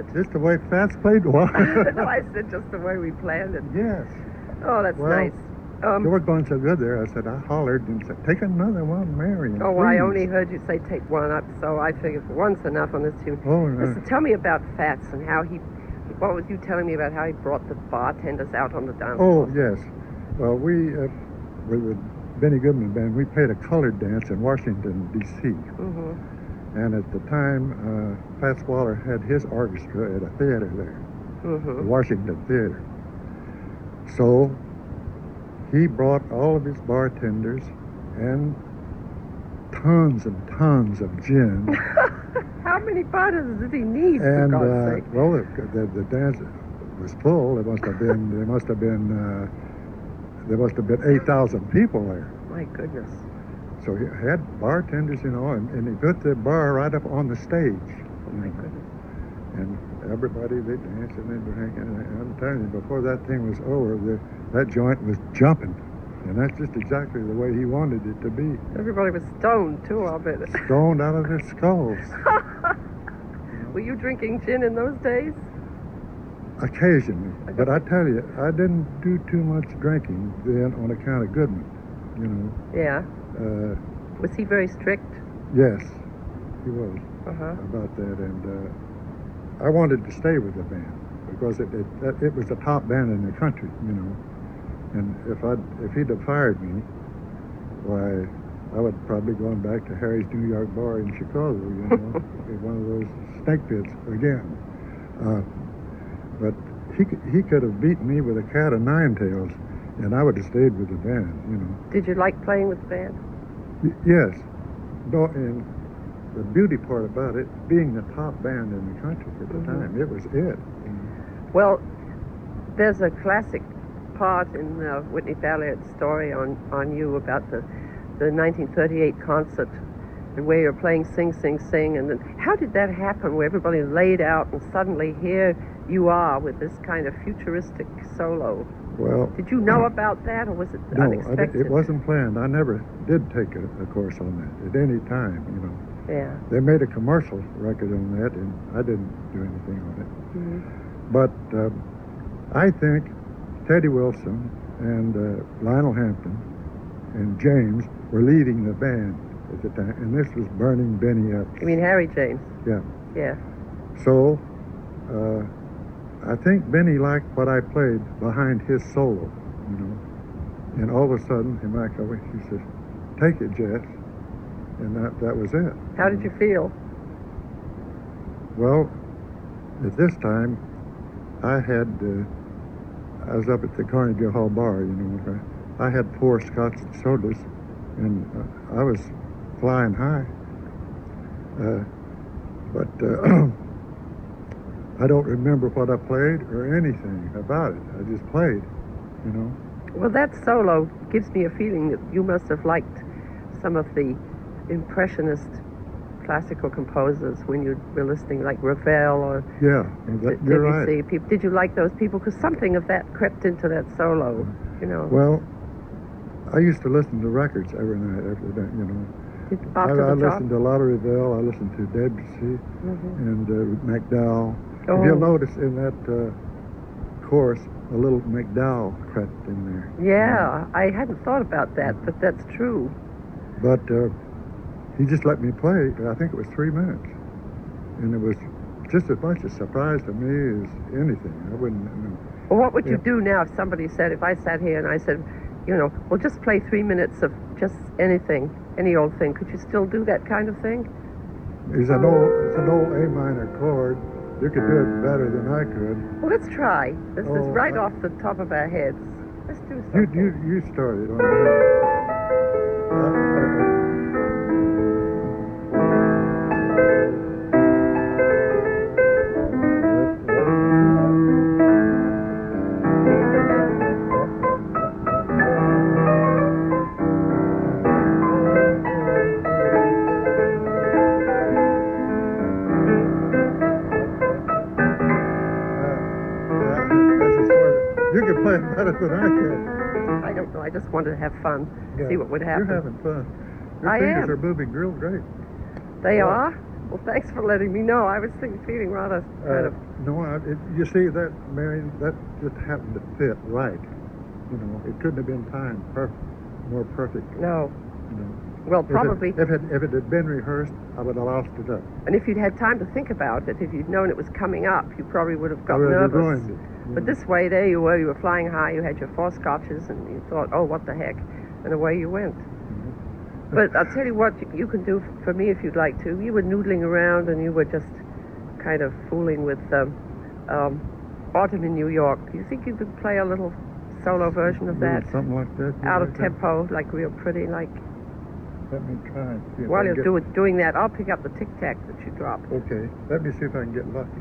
it. Just the way Fats played one. No, I said just the way we planned it. Yes. Oh, that's Well, nice. You were going so good there. I said, I hollered and said, take another one, Marian. Oh, please. I only heard you say take one up, so I figured one's enough on this tune. Oh, no. Listen, tell me about Fats and how what was you telling me about how he brought the bartenders out on the dance Oh, floor? yes. Well, we, with the Benny Goodman Band, we played a colored dance in Washington, D.C. Mm-hmm. And at the time, Fats Waller had his orchestra at a theater there, the Washington Theater. So he brought all of his bartenders and tons and tons of gin. How many bartenders did he need, And for God's sake? well, the dance was full. There must have been 8,000 people there. My goodness. So he had bartenders, and he put the bar right up on the stage. Oh, my goodness. And everybody, they danced and they drank. And I'm telling you, before that thing was over, that joint was jumping. And that's just exactly the way he wanted it to be. Everybody was stoned, too, I'll bet. Stoned out of their skulls. Were you drinking gin in those days? Occasionally. But I tell you, I didn't do too much drinking then on account of Goodman, Yeah. Was he very strict? Yes, he was Uh-huh. about that. And I wanted to stay with the band because it was the top band in the country, And if he'd have fired me, why, I would probably gone back to Harry's New York bar in Chicago, one of those snake pits again. But he could have beaten me with a cat of nine tails, and I would have stayed with the band, Did you like playing with the band? Yes. No, and the beauty part about it, being the top band in the country at the time, it was it. Well, there's a classic part in Whitney Balliard's story on you about the 1938 concert and where you're playing Sing, Sing, Sing. And then how did that happen, where everybody laid out and suddenly here you are with this kind of futuristic solo? Well, did you know about that, or was it unexpected? No, it wasn't planned. I never did take a course on that at any time, Yeah. They made a commercial record on that, and I didn't do anything on it. Mm-hmm. But I think Teddy Wilson and Lionel Hampton and James were leading the band at the time, and this was burning Benny up. You mean Harry James? Yeah. Yeah. So I think Benny liked what I played behind his solo, And all of a sudden, he says, "Take it, Jess," and that was it. How did you feel? Well, at this time, I was up at the Carnegie Hall bar, I had 4 Scotch sodas, and I was flying high. But I don't remember what I played or anything about it. I just played, Well, that solo gives me a feeling that you must have liked some of the impressionist classical composers when you were listening, like Ravel or Yeah, you're right. Debussy. Did you like those people? Because something of that crept into that solo, Well, I used to listen to records every night after that, After I the job? listened to a lot of Ravel. I listened to Debussy and MacDowell. Oh. If you'll notice in that chorus, a little MacDowell crept in there. Yeah, I hadn't thought about that, but that's true. But he just let me play. I think it was 3 minutes, and it was just as much a surprise to me as anything. I wouldn't know. Well, what would you do now if somebody said, if I sat here and I said, well, just play 3 minutes of just anything, any old thing. Could you still do that kind of thing? It's an old A minor chord. You could do it better than I could. Well, let's try. This is right off the top of our heads. Let's do something. You started on that. You can play it better than I can. I don't know. I just wanted to have fun, Yeah. see what would happen. You're having fun. Your I fingers am. are moving real great. They are? Well, thanks for letting me know. I was feeling rather kind of No, you see that, Marian, that just happened to fit right. You know, it couldn't have been timed more perfect. No. You know. Well, probably. If it had been rehearsed, I would have lost it up. And if you'd had time to think about it, if you'd known it was coming up, you probably would have got I would have nervous. ruined it. But this way, there you were flying high, you had your 4 scotches, and you thought, oh, what the heck, and away you went. Mm-hmm. But I'll tell you what you can do for me if you'd like to. You were noodling around, and you were just kind of fooling with Autumn in New York. Do you think you could play a little solo version of that? Something like that. Out of tempo, like real pretty, like... Let me try. While you're doing that, I'll pick up the tic-tac that you dropped. Okay. Let me see if I can get lucky.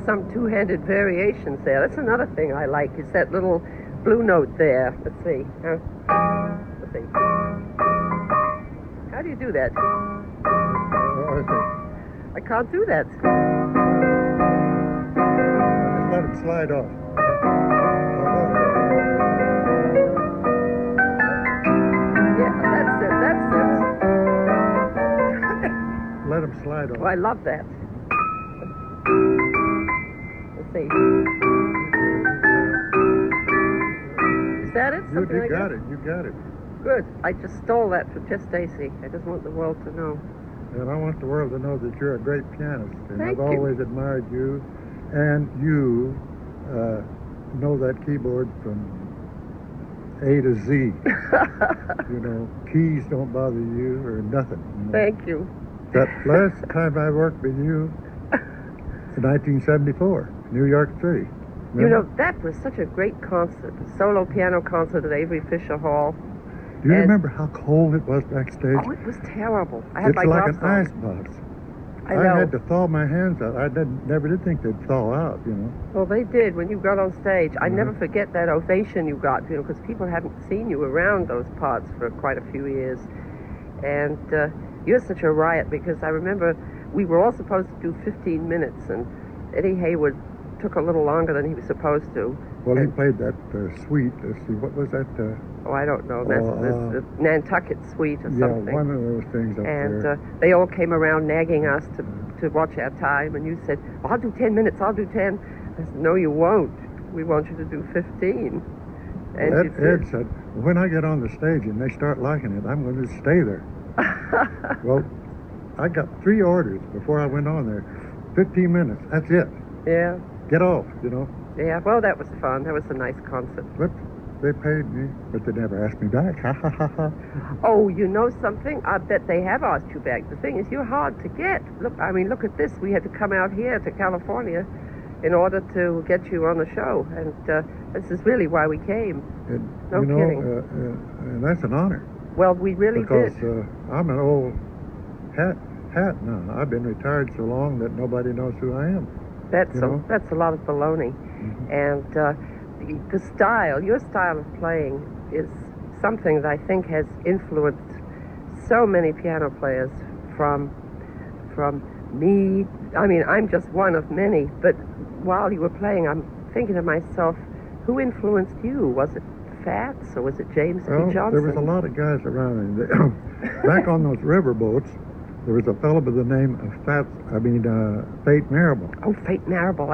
Some two-handed variations there. That's another thing I like, is that little blue note there. Let's see. Let's see. How do you do that? I can't do that. Just let it slide off. light on. Oh, I love that. Let's see. Is that it? Something You like got that? it. You got it. Good. I just stole that from Jess Stacy. I just want the world to know. And I want the world to know that you're a great pianist. And Thank I've you. always admired you. And you know that keyboard from A to Z. You know, keys don't bother you or nothing. You know? Thank you. That last time I worked with you in 1974, New York City. You know, Remember? that was such a great concert, a solo piano concert at Avery Fisher Hall. Do you and- remember how cold it was backstage? Oh, it was terrible. I had It's my like an gloves ice on. box. I know. had to thaw my hands out. I never did think they'd thaw out, you know. Well, they did when you got on stage. I Mhm. never forget that ovation you got, you know, because people hadn't seen you around those parts for quite a few years. And you're such a riot because I remember we were all supposed to do 15 minutes, and Eddie Hayward took a little longer than he was supposed to. Well, he And- played that suite. Let's see, what was that? Oh, I don't know. That's the Nantucket Suite or Yeah, something. one of those things up And there. they all came around nagging us to watch our time, and you said, well, I'll do 10 minutes, I'll do 10. I said, no, you won't. We want you to do 15. And you Ed did. said, when I get on the stage and they start liking it, I'm going to stay there. Well, I got 3 orders before I went on there. 15 minutes, that's it. Yeah, Get off, you know. yeah. Well, that was fun. That was a nice concert. But they paid me, but they never asked me back. Ha ha ha ha. Oh, you know something? I bet they have asked you back. The thing is, you're hard to get. Look, I mean, look at this. We had to come out here to California in order to get you on the show, and this is really why we came. And, No you know, kidding. and that's an honor. Well, we really Because did. I'm an old hat now. I've been retired so long that nobody knows who I am. That's you know? that's a lot of baloney. Mhm. And the style, your style of playing, is something that I think has influenced so many piano players from me. I mean, I'm just one of many, but while you were playing, I'm thinking to myself, who influenced you? Was it Fats or was it James P. Well, Johnson? there was a lot of guys around me. Back on those river boats, there was a fellow by the name of Fate Marable. Oh, Fate Marable.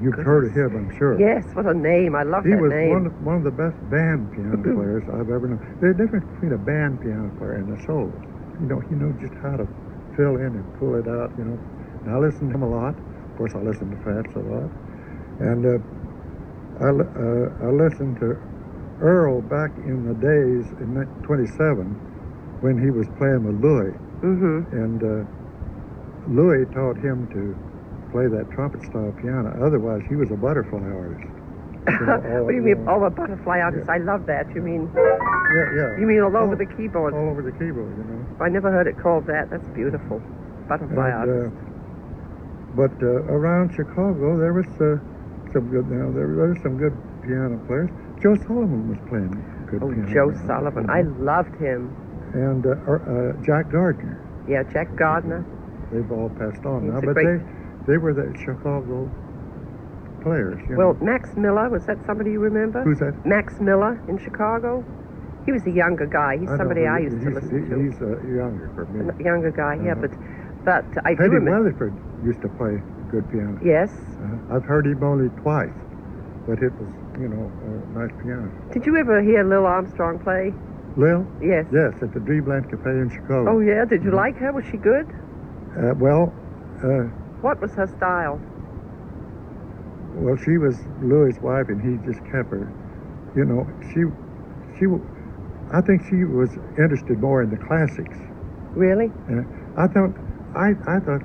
You've heard of him, I'm sure. Yes, what a name. I love He that was name. one of the best band piano players I've ever known. There's a difference between a band piano player and a solo. You know, he knows just how to fill in and pull it out, you know. And I listen to him a lot. Of course, I listen to Fats a lot. And I listened to Earl back in the days in 27 when he was playing with Louis. Mm-hmm. And Louis taught him to play that trumpet-style piano. Otherwise, he was a butterfly artist. You know, What do you mean? Oh, a butterfly artist. Yeah. I love that. You mean Yeah. you mean all over the keyboard? All over the keyboard, you know. I never heard it called that. That's beautiful. Butterfly artist. But around Chicago, there was some good. Now there were some good piano players. Joe Sullivan was playing good Oh, piano. Joe you know. Sullivan. I loved him. And Jack Gardner. Yeah, Jack Gardner. They've all passed on He's now, a but great- they were the Chicago players. You Well, know. Max Miller, was that somebody you remember? Who's that? Max Miller in Chicago. He was a younger guy. He's I know somebody who- I used to he's- listen to. He's younger for me. A younger guy, yeah, Uh-huh. but I do Teddy remember. Weatherford used to play good piano. Yes. I've heard him only twice, but it was, you know, a nice piano. Did you ever hear Lil Armstrong play? Lil? Yes. Yes, at the Dreamland Cafe in Chicago. Oh yeah. Did you Mhm. like her? Was she good? Well, What was her style? she was Louis' wife, and he just kept her. You know, I think she was interested more in the classics. Really? I thought,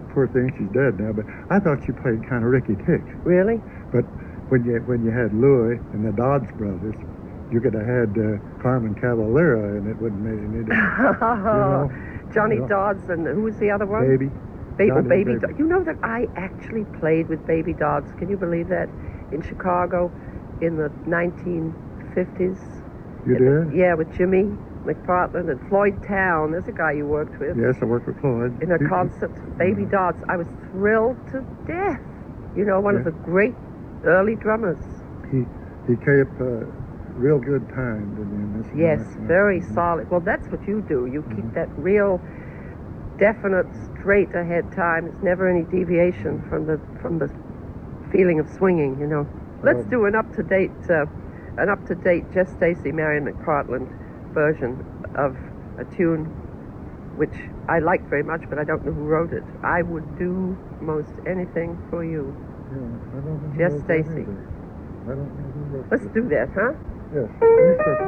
poor thing, she's dead now, but I thought she played kind of Ricky Tick. Really? But when you had Louis and the Dodds brothers, you could have had Carmen Cavalera, and it wouldn't make any difference. know? Johnny You know. Dodds and who was the other one? Baby. Johnny Baby. Baby. You know that I actually played with Baby Dodds. Can you believe that? In Chicago in the 1950s. You did? Yeah, with Jimmy McPartland and Floyd Town. There's a guy you worked with. Yes, I worked with Floyd. In a concert, Baby Dodds. I was thrilled to death. You know, one of Yeah. the great early drummers. He kept real good time, didn't he? Yes, Nice. very Mhm. solid. Well, that's what you do. You keep Mhm. that real definite, straight ahead time. It's never any deviation from the feeling of swinging, you know. Let's do an up to date Jess, Stacy, Marian, McPartland version of a tune which I like very much, but I don't know who wrote it. I would do most anything for you. Yeah, I don't know who Jess, wrote that Stacy. either. I don't know who wrote Let's it. do that, huh? Yes. You start.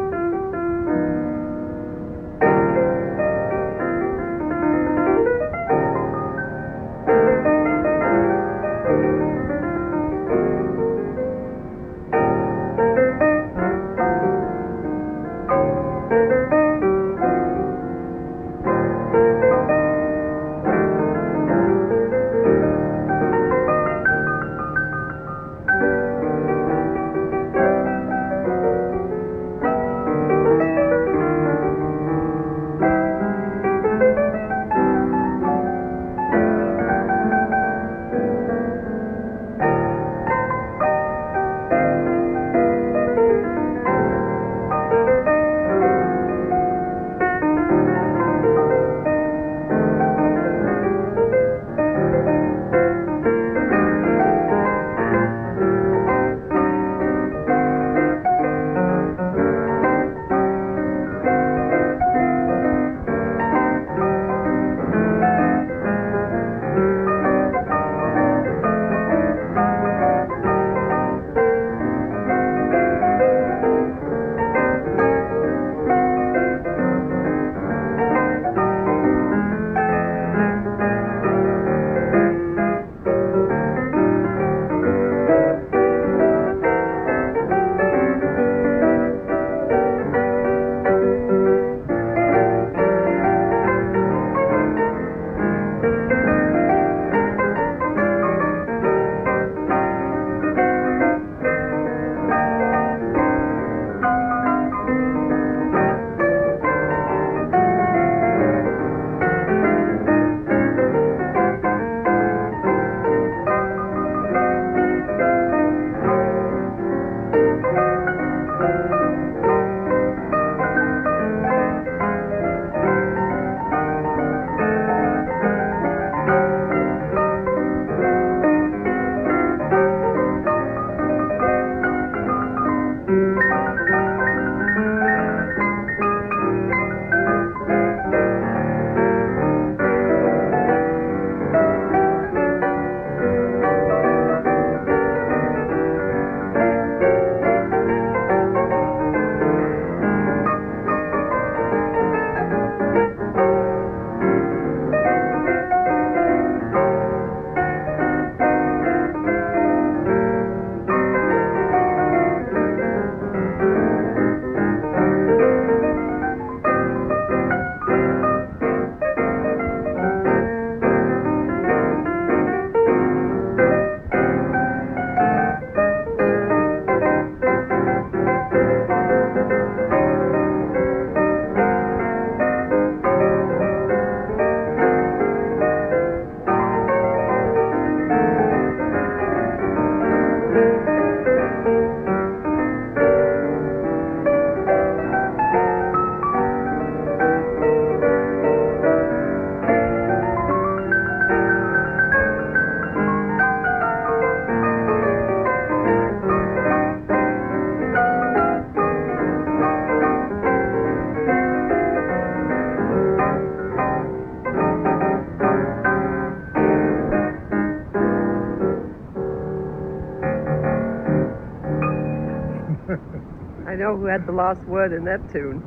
I know who had the last word in that tune.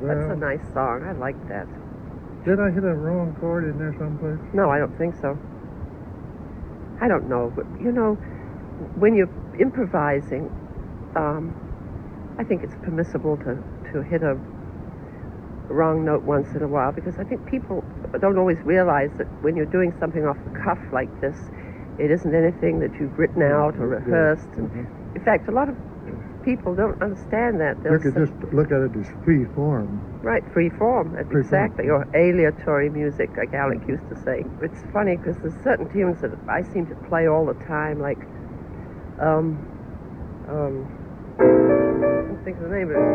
Well, That's a nice song. I like that. did I hit a wrong chord in there someplace? No, I don't think so. I don't know. But, you know, when you're improvising, I think it's permissible to hit a wrong note once in a while, because I think people don't always realize that when you're doing something off the cuff like this, it isn't anything that you've written out or rehearsed. And in fact, a lot of people don't understand that. You could just look at it as free form. Right, free form, that's Free form. exactly, or aleatory music, like Alec used to say. It's funny because there's certain tunes that I seem to play all the time, like, I can't think of the name of it.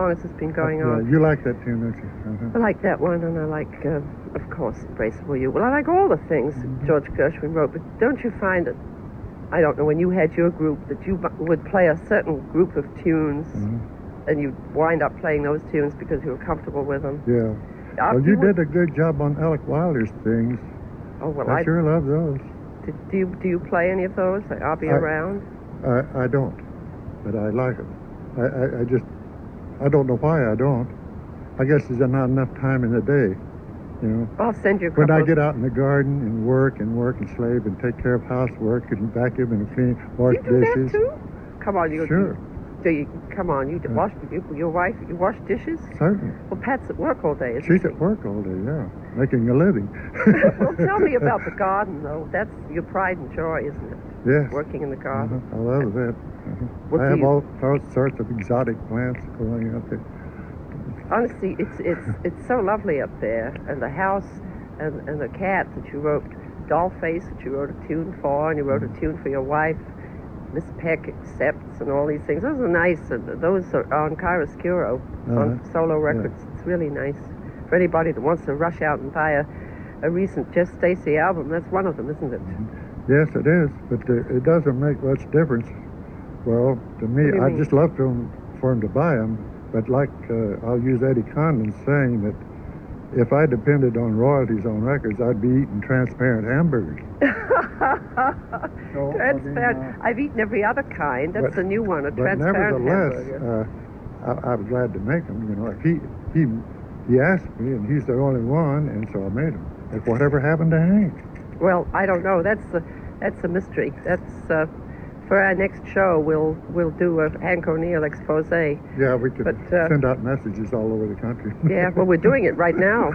long as it's been going on. Yeah, you like that tune, don't you? I like that one, and I like, of course, Embraceable You. Well, I like all the things George Gershwin wrote, but don't you find that, I don't know, when you had your group, that you would play a certain group of tunes, and you'd wind up playing those tunes because you were comfortable with them? Yeah. Well, you did a good job on Alec Wilder's things. Oh, well, I sure love those. Do you play any of those? Like, I'll Be Around? I don't, but I like them. I don't know why I don't. I guess there's not enough time in the day, you know. I'll send you a couple. When I get out in the garden and work and slave and take care of housework and vacuum and clean, wash dishes. You do dishes. that too? Come on, you sure. Come on, you wash your wife. You wash dishes? Certainly. Well, Pat's at work all day. She's at work all day, yeah, making a living. Well, tell me about the garden, though. That's your pride and joy, isn't it? Yes. Working in the garden. I love that. I have all sorts of exotic plants growing up there. Honestly, it's so lovely up there, and the house, and the cat that you wrote, Dollface, that you wrote a tune for, and you wrote a tune for your wife, Miss Peck Accepts, and all these things. Those are nice. Those are on Chiaroscuro, on Solo Records. Yeah. It's really nice for anybody that wants to rush out and buy a recent Jess Stacy album. That's one of them, isn't it? Yes, it is, but it doesn't make much difference. Well, to me, I just love for him to buy them, but like I'll use Eddie Condon's saying that if I depended on royalties on records, I'd be eating transparent hamburgers. Transparent. I've eaten every other kind. That's the new one, a transparent hamburger. Nevertheless, I was glad to make them. You know, if he asked me, and he's the only one, and so I made them. Like whatever happened to Hank? Well, I don't know. That's a mystery. That's for our next show. We'll do a Hank O'Neill expose. Yeah, we could send out messages all over the country. Yeah, well, we're doing it right now.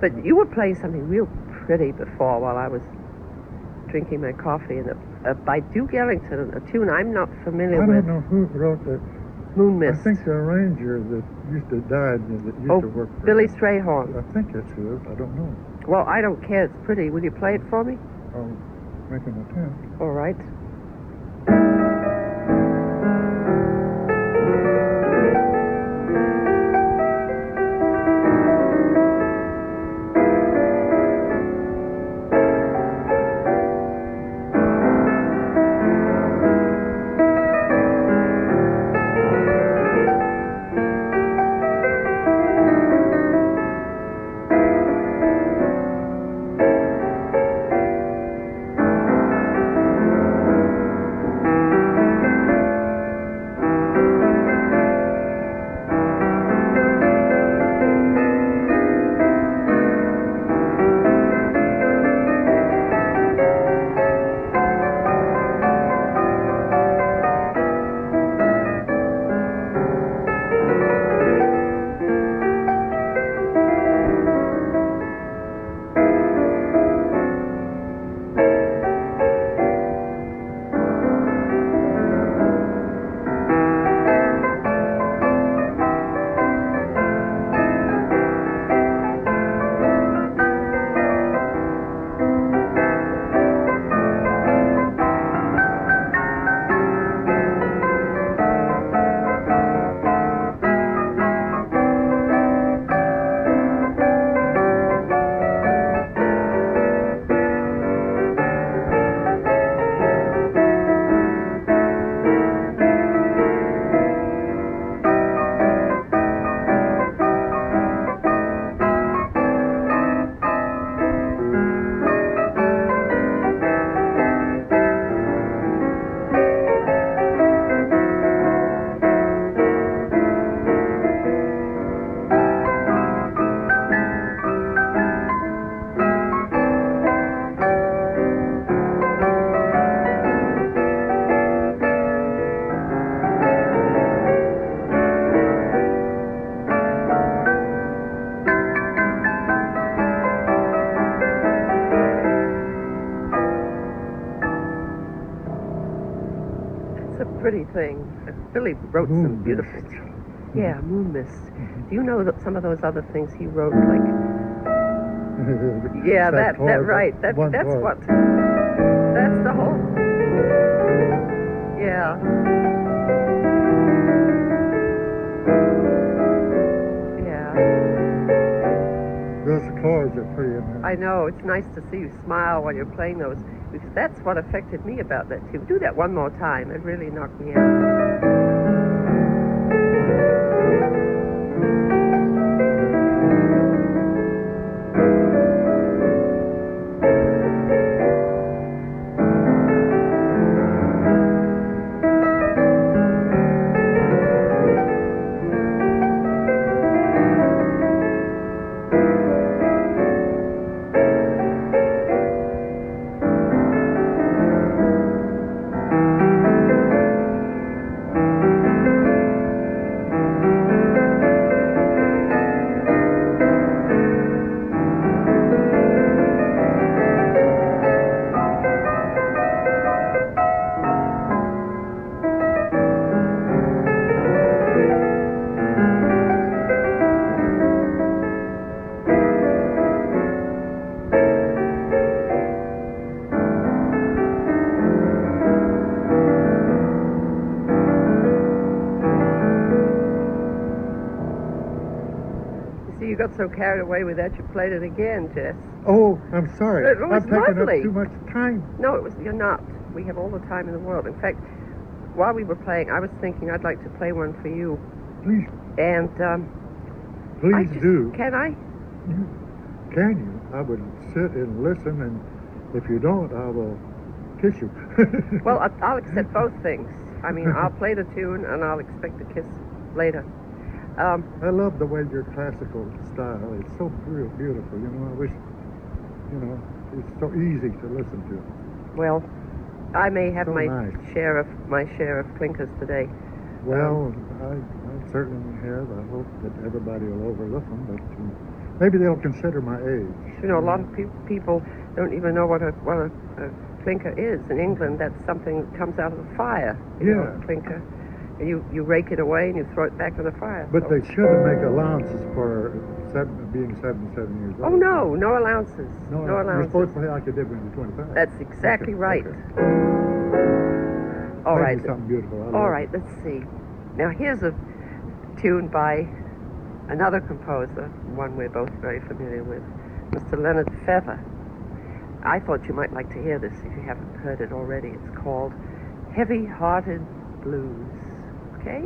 But you were playing something real pretty before while I was drinking my coffee, and by Duke Ellington, a tune I'm not familiar with. I don't know who wrote that. Moon Mist. I think the arranger that used to die, that used to work for Billy Strayhorn. I think that's who. I don't know. Well, I don't care. It's pretty. Will you play it for me? I'll make an attempt. All right. Pretty thing. Billy wrote some beautiful. Yeah, Moon Mist. Do you know that some of those other things he wrote, like? Yeah, that right. That's what. That's the whole. Yeah. colors are pretty in there. I know. It's nice to see you smile while you're playing those, because that's what affected me about that tune. Do that one more time. It really knocked me out. You got so carried away with that, you played it again, Jess. Oh, I'm sorry. It was I've taken lovely. up too much time. No, you're not. We have all the time in the world. In fact, while we were playing, I was thinking I'd like to play one for you. Please, And, please do. Can I? Can you? I would sit and listen, and if you don't, I will kiss you. Well, I'll accept both things. I mean, I'll play the tune, and I'll expect a kiss later. I love the way your classical style is so real beautiful. You know, I wish, you know, it's so easy to listen to. Well, I may have So my nice. share of clinkers today. Well, I certainly have. I hope that everybody will overlook them, but maybe they'll consider my age. You know, a lot of people don't even know what a clinker is. In England, that's something that comes out of the fire. You know, Yeah. clinker. You rake it away and you throw it back in the fire. But so. they shouldn't make allowances for being 77 years old. Oh, no allowances. No allowances. You're supposed to play like you did when you were 25. That's exactly Okay, right. okay. All Maybe right. something beautiful. All right, let's see. Now, here's a tune by another composer, one we're both very familiar with, Mr. Leonard Feather. I thought you might like to hear this if you haven't heard it already. It's called Heavy Hearted Blues. Okay?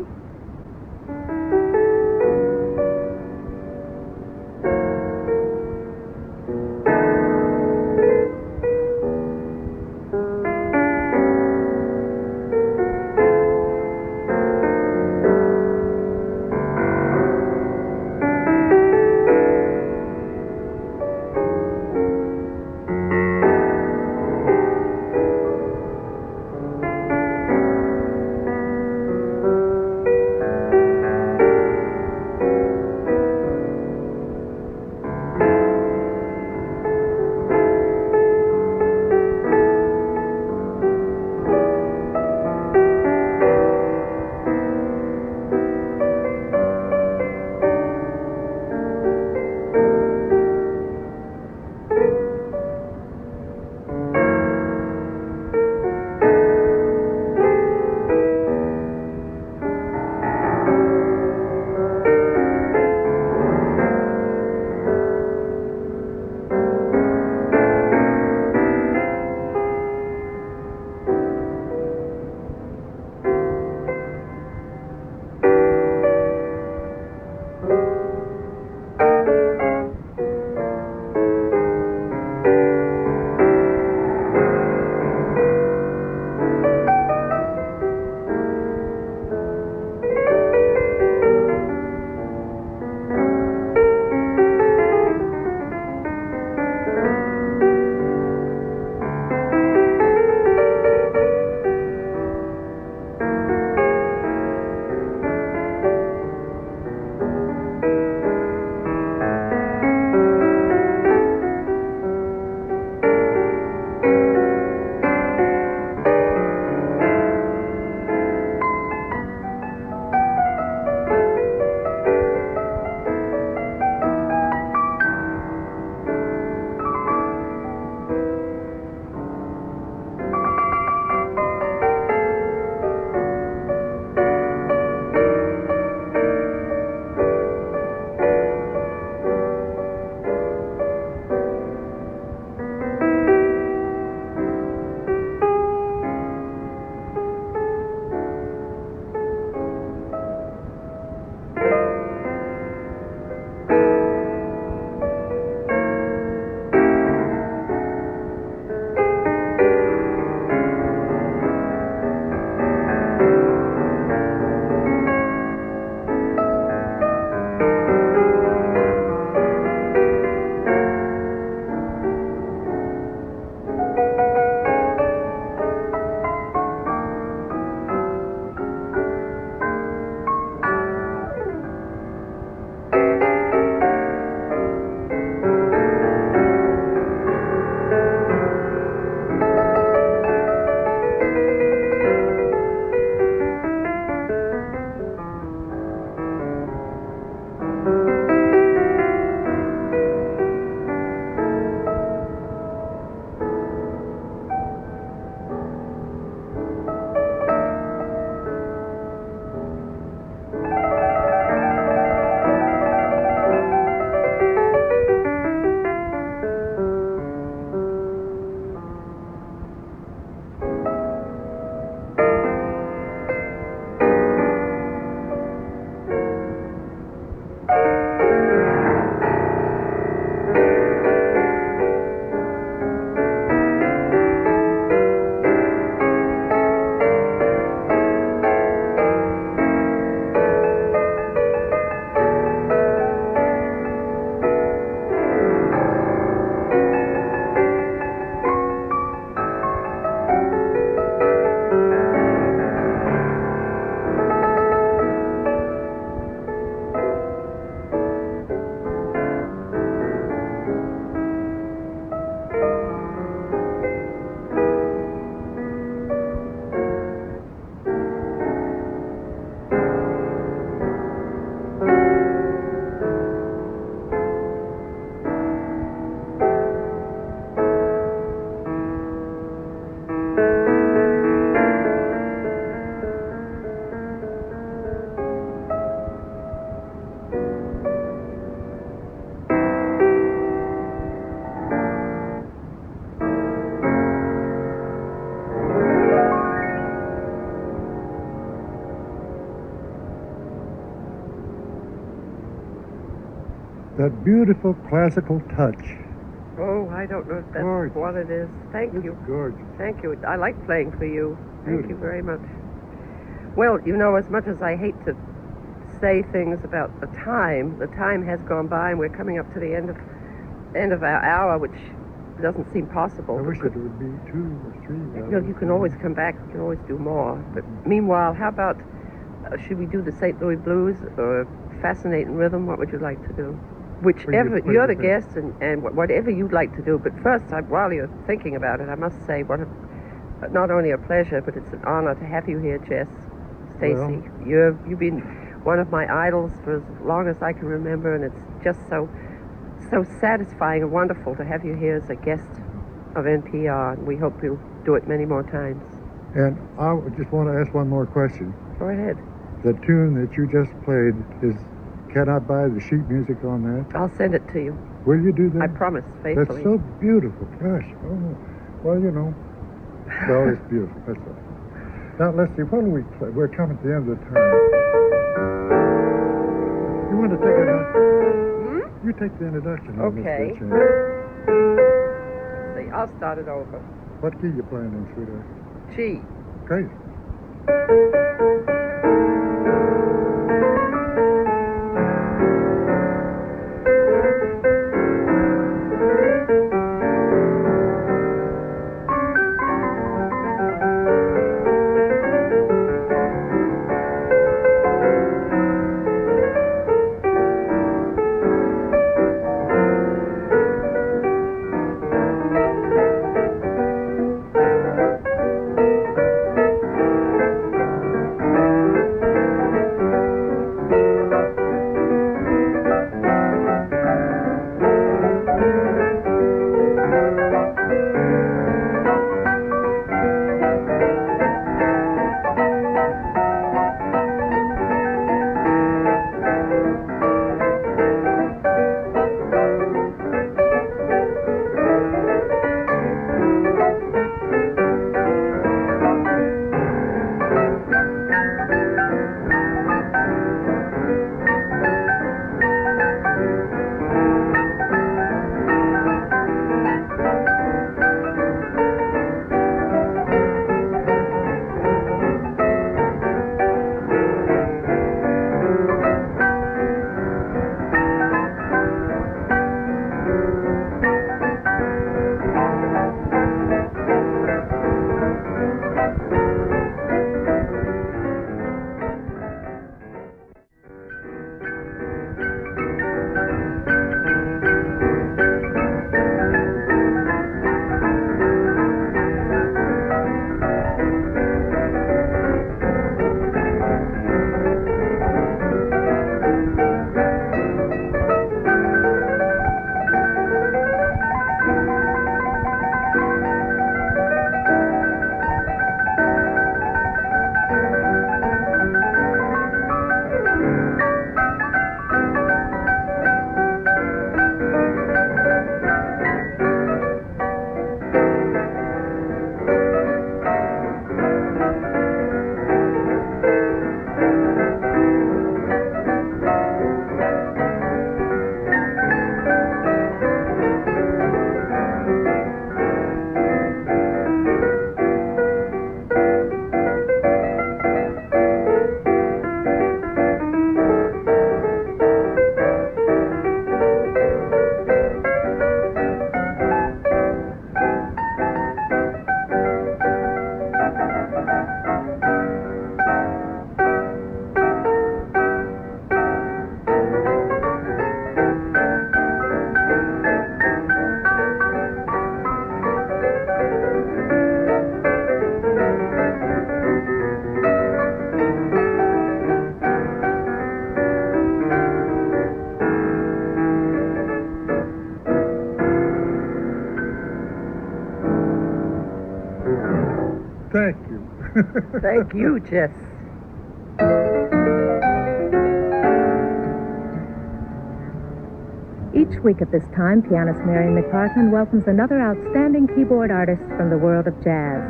that beautiful classical touch. Oh, I don't know if that's Gorgeous. what it is. Thank It's you. gorgeous. Thank you. I like playing for you. Thank you Beautiful. very much. Well, you know, as much as I hate to say things about the time has gone by, and we're coming up to the end of our hour, which doesn't seem possible. I wish it would be 2 or 3 hours. You know, you can always come back. You can always do more. But meanwhile, how about, should we do the St. Louis Blues or Fascinating Rhythm? What would you like to do? Whichever, you're the guest, and whatever you'd like to do. But first, while you're thinking about it, I must say, not only a pleasure, but it's an honor to have you here, Jess, Stacy. Well, You've been one of my idols for as long as I can remember, and it's just so satisfying and wonderful to have you here as a guest of NPR, and we hope you'll do it many more times. And I just want to ask one more question. Go ahead. The tune that you just played can I buy the sheet music on that? I'll send it to you. Will you do that? I promise, That's faithfully. so beautiful. Gosh. Oh, well, you know. Well, it's beautiful. That's all. Now, let's see. What do we play? We're coming to the end of the time. You want to take it out? You take the introduction. Okay. Miss Rachel. See, I'll start it over. What key you playing in, sweetheart? G. Great. Thank you. Thank you, Jess. Each week at this time, pianist Marian McPartland welcomes another outstanding keyboard artist from the world of jazz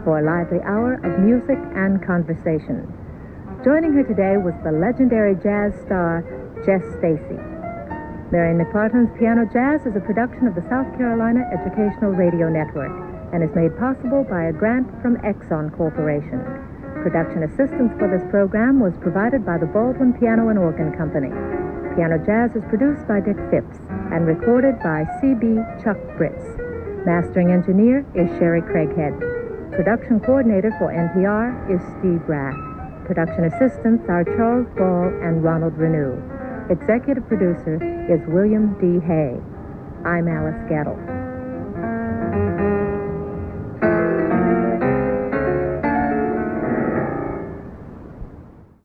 for a lively hour of music and conversation. Joining her today was the legendary jazz star, Jess Stacy. Marian McPartland's Piano Jazz is a production of the South Carolina Educational Radio Network and is made possible by a grant from Exxon Corporation. Production assistance for this program was provided by the Baldwin Piano and Organ Company. Piano Jazz is produced by Dick Phipps and recorded by C.B. Chuck Britz. Mastering engineer is Sherry Craighead. Production coordinator for NPR is Steve Rath. Production assistants are Charles Ball and Ronald Renew. Executive producer is William D. Hay. I'm Alice Gettle.